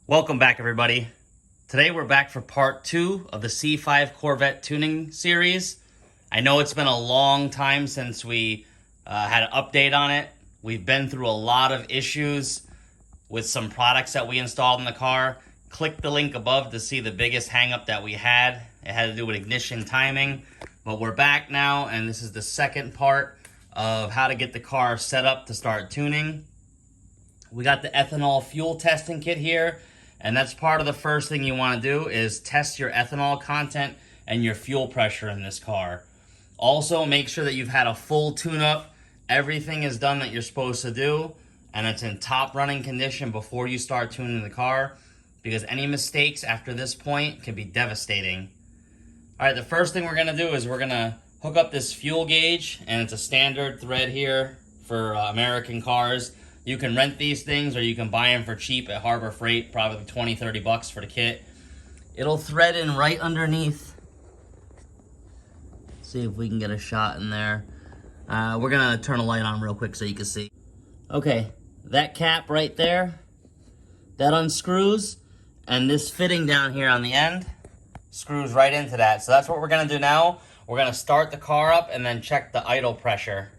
Welcome back, everybody. Today we're back for part 2 of the C5 Corvette tuning series. I know it's been a long time since we had an update on it. We've been through a lot of issues with some products that we installed in the car. Click the link above to see the biggest hangup that we had. It had to do with ignition timing, but we're back now, and this is the second part of how to get the car set up to start tuning. We got the ethanol fuel testing kit here. And that's part of the first thing you want to do is test your ethanol content and your fuel pressure in this car. Also, make sure that you've had a full tune-up. Everything is done that you're supposed to do, and it's in top running condition before you start tuning the car, because any mistakes after this point can be devastating. All right, the first thing we're going to do is we're going to hook up this fuel gauge, and it's a standard thread here for American cars. You can rent these things or you can buy them for cheap at Harbor Freight, probably 20, 30 bucks for the kit. It'll thread in right underneath. See if we can get a shot in there. We're gonna turn a light on real quick so you can see. Okay, that cap right there, that unscrews, and this fitting down here on the end screws right into that. So that's what we're gonna do now. We're gonna start the car up and then check the idle pressure.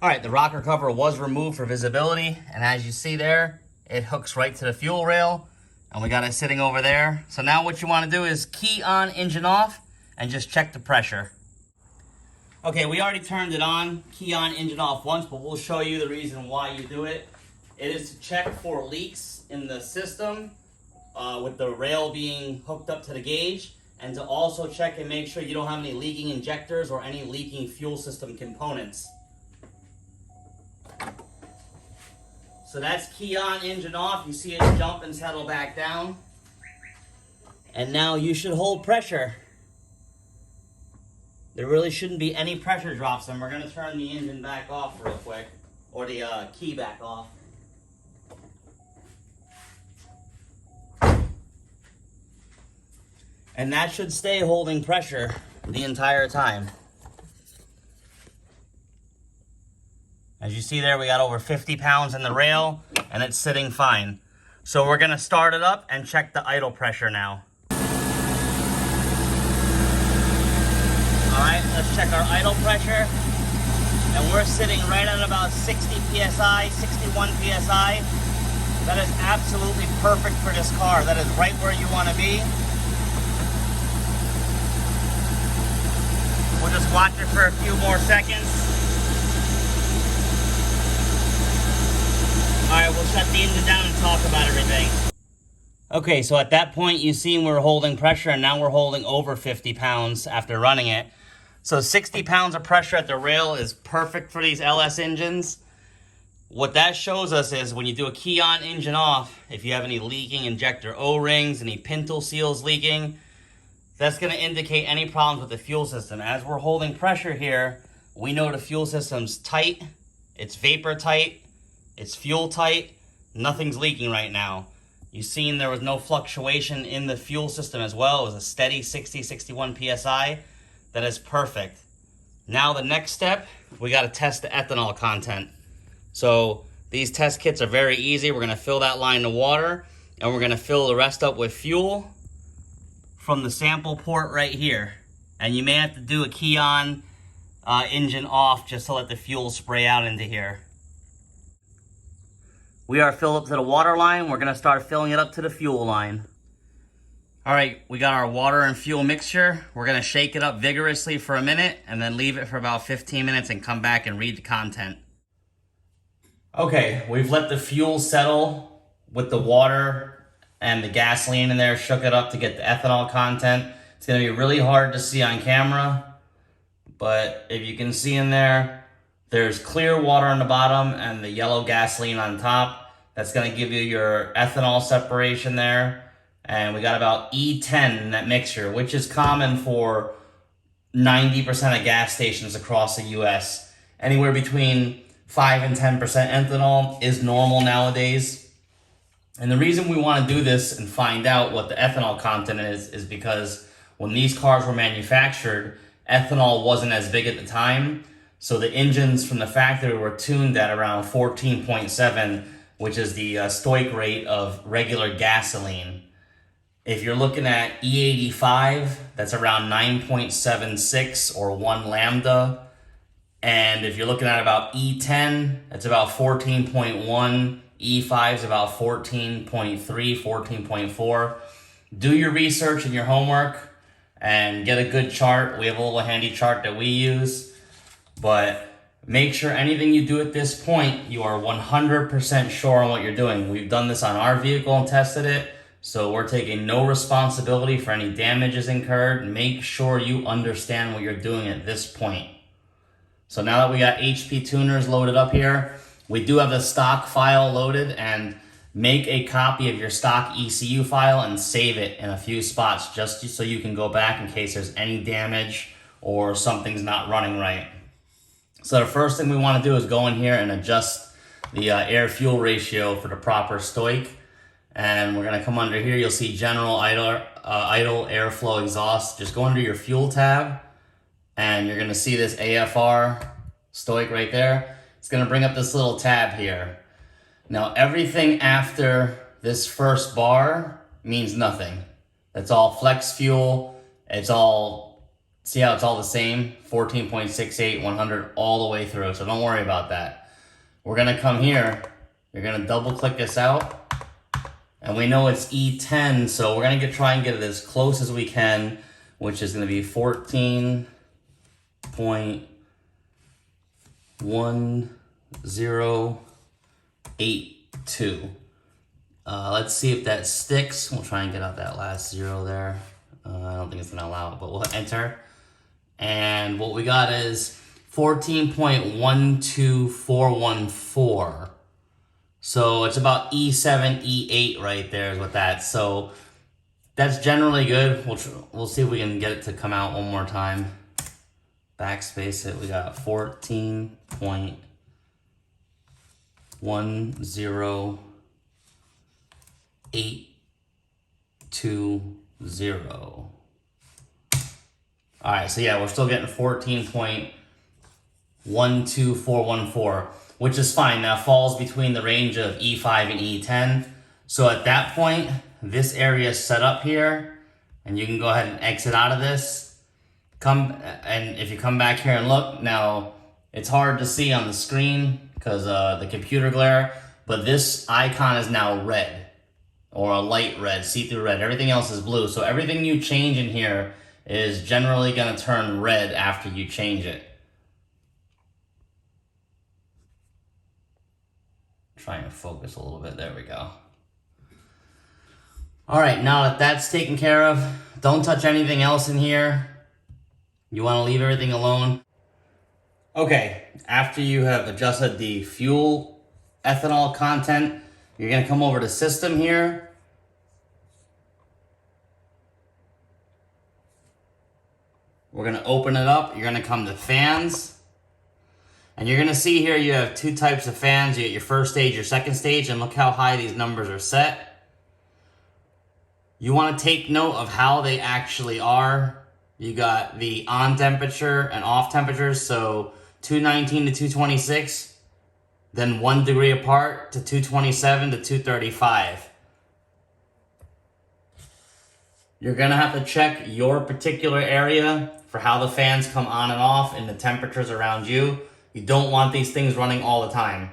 All right, the rocker cover was removed for visibility, and as you see there, it hooks right to the fuel rail, and we got it sitting over there. So now what you want to do is key on, engine off, and just check the pressure. Okay, we already turned it on, key on, engine off once, but we'll show you the reason why you do it. It is to check for leaks in the system with the rail being hooked up to the gauge, and to also check and make sure you don't have any leaking injectors or any leaking fuel system components. So that's key on, engine off. You see it jump and settle back down. And now you should hold pressure. There really shouldn't be any pressure drops, and we're going to turn the engine back off real quick, or the key back off. And that should stay holding pressure the entire time. As you see there, we got over 50 pounds in the rail, and it's sitting fine. So we're gonna start it up and check the idle pressure now. All right, let's check our idle pressure. And we're sitting right at about 60 PSI, 61 PSI. That is absolutely perfect for this car. That is right where you wanna be. We'll just watch it for a few more seconds. All right, we'll shut the engine down and talk about everything. Okay, so at that point, you see we're holding pressure, and now we're holding over 50 pounds after running it. So 60 pounds of pressure at the rail is perfect for these LS engines. What that shows us is when you do a key on, engine off, if you have any leaking injector O-rings, any pintle seals leaking, that's gonna indicate any problems with the fuel system. As we're holding pressure here, we know the fuel system's tight, it's vapor tight, it's fuel tight, nothing's leaking right now. You've seen there was no fluctuation in the fuel system as well. It was a steady 60, 61 PSI. That is perfect. Now the next step, we gotta test the ethanol content. So these test kits are very easy. We're gonna fill that line of water, and we're gonna fill the rest up with fuel from the sample port right here. And you may have to do a key on, engine off, just to let the fuel spray out into here. We are filled up to the water line. We're gonna start filling it up to the fuel line. All right, we got our water and fuel mixture. We're gonna shake it up vigorously for a minute and then leave it for about 15 minutes and come back and read the content. Okay, we've let the fuel settle with the water and the gasoline in there, shook it up to get the ethanol content. It's gonna be really hard to see on camera, but if you can see in there, there's clear water on the bottom and the yellow gasoline on top. That's gonna give you your ethanol separation there. And we got about E10 in that mixture, which is common for 90% of gas stations across the US. Anywhere between 5 and 10% ethanol is normal nowadays. And the reason we wanna do this and find out what the ethanol content is because when these cars were manufactured, ethanol wasn't as big at the time. So the engines from the factory were tuned at around 14.7 which is the stoic rate of regular gasoline. If you're looking at E85, that's around 9.76 or 1 lambda. And if you're looking at about E10, that's about 14.1. E5 is about 14.3, 14.4. Do your research and your homework and get a good chart. We have a little handy chart that we use. But make sure anything you do at this point, you are 100% sure on what you're doing. We've done this on our vehicle and tested it. So we're taking no responsibility for any damages incurred. Make sure you understand what you're doing at this point. So now that we got HP tuners loaded up here, we do have the stock file loaded, and make a copy of your stock ECU file and save it in a few spots just so you can go back in case there's any damage or something's not running right. So the first thing we want to do is go in here and adjust the air-fuel ratio for the proper stoic. And we're going to come under here. You'll see general idle airflow exhaust. Just go under your fuel tab, and you're going to see this AFR stoic right there. It's going to bring up this little tab here. Now, everything after this first bar means nothing. That's all flex fuel. It's all, see how it's all the same? 14.68, 100, all the way through. So don't worry about that. We're going to come here. You're going to double click this out. And we know it's E10, so we're going to try and get it as close as we can, which is going to be 14.1082. Let's see if that sticks. We'll try and get out that last zero there. I don't think it's going to allow it, but we'll enter. And what we got is 14.12414. So it's about E7, E8 right there is what that. So that's generally good. We'll see if we can get it to come out one more time. Backspace it. We got 14.10820. All right, so yeah, we're still getting 14.12414. Which is fine. That falls between the range of E5 and E10. So at that point, this area is set up here, and you can go ahead and exit out of this. And if you come back here and look, now it's hard to see on the screen because the computer glare, but this icon is now red, or a light red, see-through red. Everything else is blue. So everything you change in here is generally going to turn red after you change it. Trying to focus a little bit. There we go. All right, now that that's taken care of, don't touch anything else in here. You want to leave everything alone. Okay, after you have adjusted the fuel ethanol content, you're going to come over to system here. We're going to open it up. You're going to come to fans. And you're going to see here you have two types of fans. You get your first stage, your second stage, and look how high these numbers are set. You want to take note of how they actually are. You got the on temperature and off temperatures, so 219 to 226, then 1 degree apart to 227 to 235. You're going to have to check your particular area for how the fans come on and off and the temperatures around you. You don't want these things running all the time.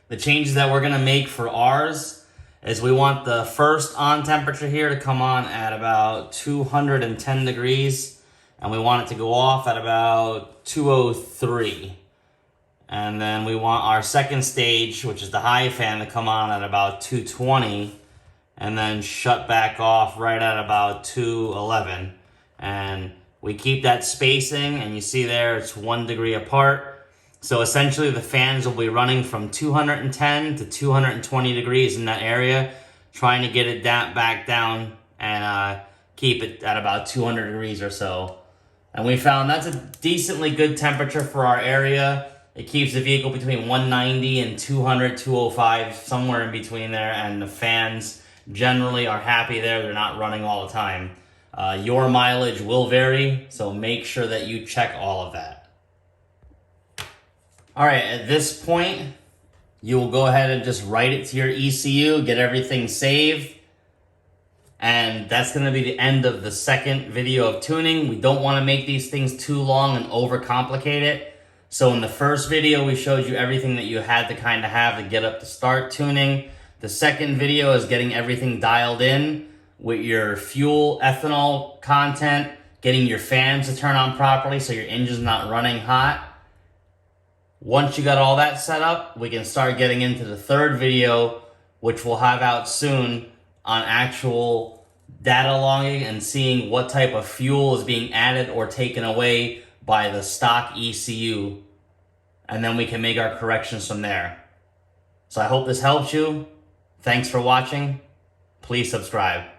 The changes that we're going to make for ours is we want the first on temperature here to come on at about 210 degrees, and we want it to go off at about 203. And then we want our second stage, which is the high fan, to come on at about 220, and then shut back off right at about 211. And we keep that spacing, and you see there it's 1 degree apart. So essentially the fans will be running from 210 to 220 degrees in that area, trying to get it back down and keep it at about 200 degrees or so. And we found that's a decently good temperature for our area. It keeps the vehicle between 190 and 200, 205, somewhere in between there, and the fans generally are happy there. They're not running all the time. Your mileage will vary, so make sure that you check all of that. All right, at this point, you will go ahead and just write it to your ECU, get everything saved. And that's going to be the end of the second video of tuning. We don't want to make these things too long and overcomplicate it. So in the first video, we showed you everything that you had to kind of have to get up to start tuning. The second video is getting everything dialed in with your fuel ethanol content, getting your fans to turn on properly so your engine's not running hot. Once you got all that set up, we can start getting into the third video, which we'll have out soon, on actual data logging and seeing what type of fuel is being added or taken away by the stock ECU. And then we can make our corrections from there. So I hope this helps you. Thanks for watching. Please subscribe.